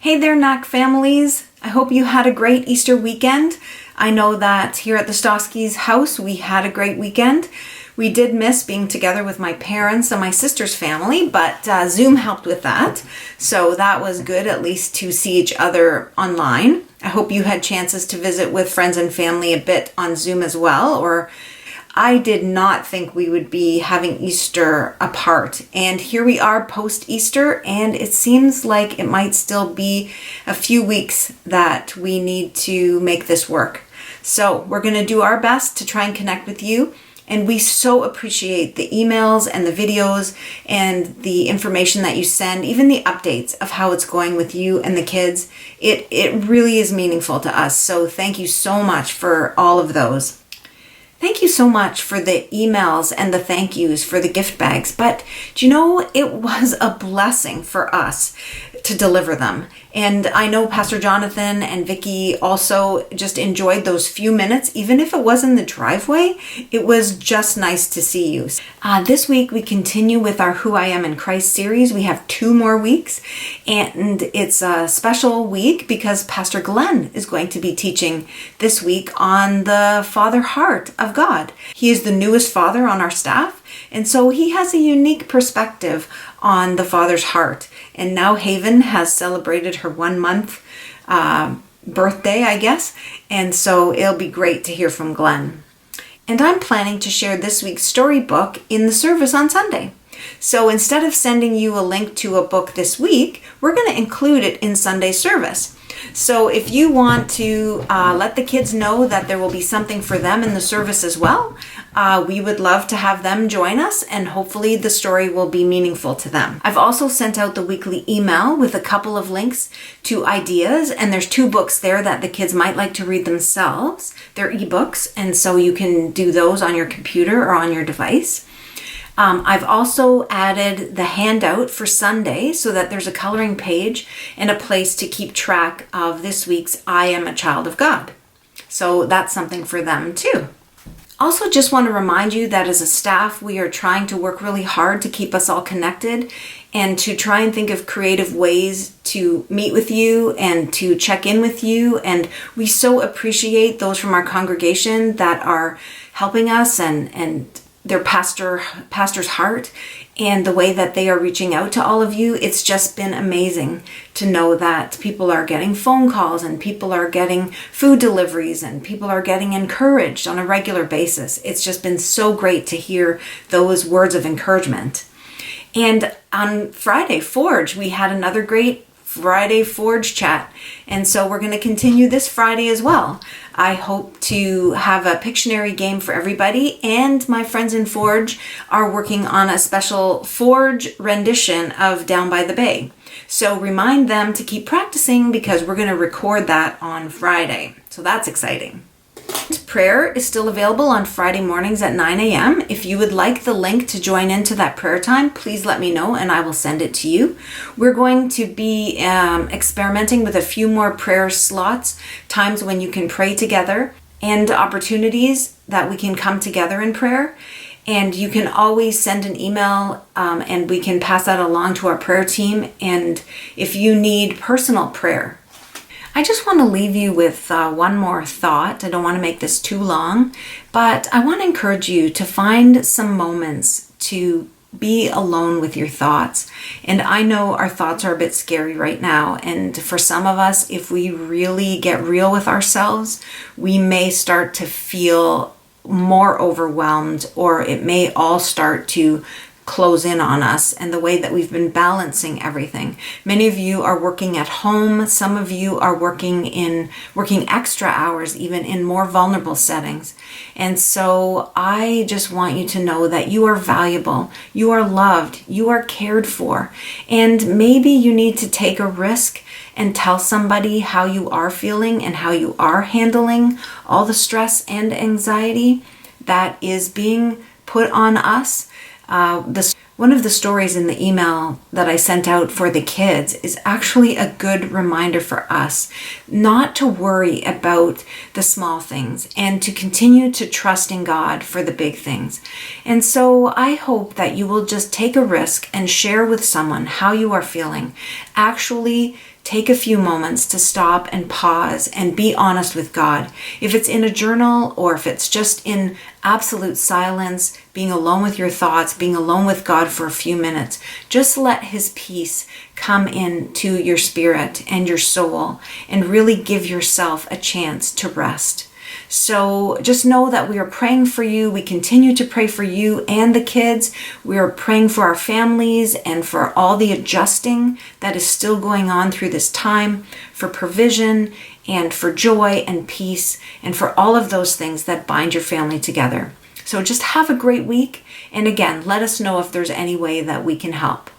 Hey there, NAC families. I hope you had a great Easter weekend. I know that here at the Stoskys house, we had a great weekend. We did miss being together with my parents and my sister's family, but Zoom helped with that. So that was good, at least to see each other online. I hope you had chances to visit with friends and family a bit on Zoom as well, or I did not think we would be having Easter apart. And here we are post-Easter, and it seems like it might still be a few weeks that we need to make this work. So we're going to do our best to try and connect with you. And we so appreciate the emails and the videos and the information that you send, even the updates of how it's going with you and the kids. It really is meaningful to us. So thank you so much for all of those. Thank you so much for the emails and the thank yous for the gift bags. But do you know, it was a blessing for us to deliver them. And I know Pastor Jonathan and Vicki also just enjoyed those few minutes, even if it was in the driveway. It was just nice to see you. This week we continue with our Who I Am in Christ series. We have 2 more weeks, and it's a special week because Pastor Glenn is going to be teaching this week on the Father Heart of God. He is the newest father on our staff, and so he has a unique perspective on the Father's heart. And now Haven has celebrated her 1-month birthday, I guess. And so it'll be great to hear from Glenn. And I'm planning to share this week's storybook in the service on Sunday. So instead of sending you a link to a book this week, we're going to include it in Sunday service. So if you want to let the kids know that there will be something for them in the service as well, we would love to have them join us, and hopefully the story will be meaningful to them. I've also sent out the weekly email with a couple of links to ideas, and there's 2 books there that the kids might like to read themselves. They're ebooks, and so you can do those on your computer or on your device. I've also added the handout for Sunday so that there's a coloring page and a place to keep track of this week's I Am a Child of God. So that's something for them too. Also, just want to remind you that as a staff, we are trying to work really hard to keep us all connected and to try and think of creative ways to meet with you and to check in with you. And we so appreciate those from our congregation that are helping us and their pastor's heart and the way that they are reaching out to all of you. It's just been amazing to know that people are getting phone calls and people are getting food deliveries and people are getting encouraged on a regular basis. It's just been so great to hear those words of encouragement. And on Friday, Forge, we had another great Friday Forge chat. And so we're going to continue this Friday as well. I hope to have a Pictionary game for everybody, and my friends in Forge are working on a special Forge rendition of Down by the Bay. So remind them to keep practicing because we're going to record that on Friday. So that's exciting. Prayer is still available on Friday mornings at 9 a.m. If you would like the link to join into that prayer time, please let me know and I will send it to you. We're going to be experimenting with a few more prayer slots, times when you can pray together, and opportunities that we can come together in prayer. And you can always send an email and we can pass that along to our prayer team. And if you need personal prayer, I just want to leave you with one more thought. I don't want to make this too long, but I want to encourage you to find some moments to be alone with your thoughts. And I know our thoughts are a bit scary right now. And for some of us, if we really get real with ourselves, we may start to feel more overwhelmed, or it may all start to close in on us and the way that we've been balancing everything. Many of you are working at home. Some of you are working extra hours, even in more vulnerable settings. And so I just want you to know that you are valuable, you are loved, you are cared for. And maybe you need to take a risk and tell somebody how you are feeling and how you are handling all the stress and anxiety that is being put on us. One of the stories in the email that I sent out for the kids is actually a good reminder for us not to worry about the small things and to continue to trust in God for the big things. And so I hope that you will just take a risk and share with someone how you are feeling. Actually, take a few moments to stop and pause and be honest with God. If it's in a journal or if it's just in absolute silence, being alone with your thoughts, being alone with God for a few minutes, just let His peace come into your spirit and your soul and really give yourself a chance to rest. So just know that we are praying for you. We continue to pray for you and the kids. We are praying for our families and for all the adjusting that is still going on through this time, for provision and for joy and peace and for all of those things that bind your family together. So just have a great week. And again, let us know if there's any way that we can help.